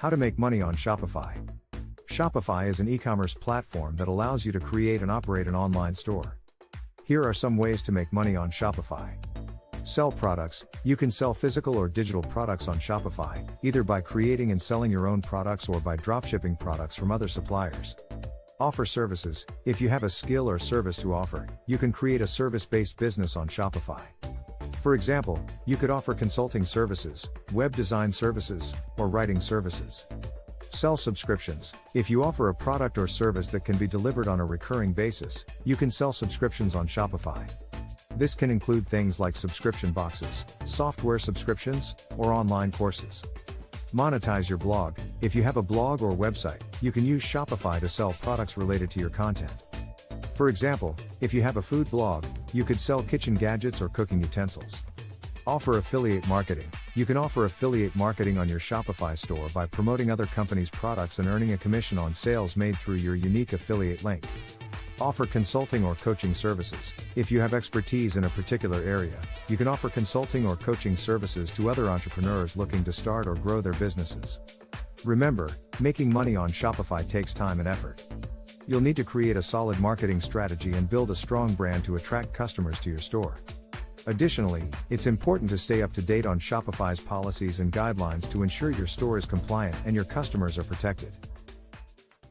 How to make money on Shopify. Shopify is an e-commerce platform that allows you to create and operate an online store. Here are some ways to make money on Shopify. Sell products. You can sell physical or digital products on Shopify, either by creating and selling your own products or by dropshipping products from other suppliers. Offer services. If you have a skill or service to offer, you can create a service-based business on Shopify. For example, you could offer consulting services, web design services, or writing services. Sell subscriptions. If you offer a product or service that can be delivered on a recurring basis, you can sell subscriptions on Shopify. This can include things like subscription boxes, software subscriptions, or online courses. Monetize your blog. If you have a blog or website, you can use Shopify to sell products related to your content. For example, if you have a food blog, you could sell kitchen gadgets or cooking utensils. Offer affiliate marketing. You can offer affiliate marketing on your Shopify store by promoting other companies' products and earning a commission on sales made through your unique affiliate link. Offer consulting or coaching services. If you have expertise in a particular area, you can offer consulting or coaching services to other entrepreneurs looking to start or grow their businesses. Remember, making money on Shopify takes time and effort. You'll need to create a solid marketing strategy and build a strong brand to attract customers to your store. Additionally, it's important to stay up to date on Shopify's policies and guidelines to ensure your store is compliant and your customers are protected.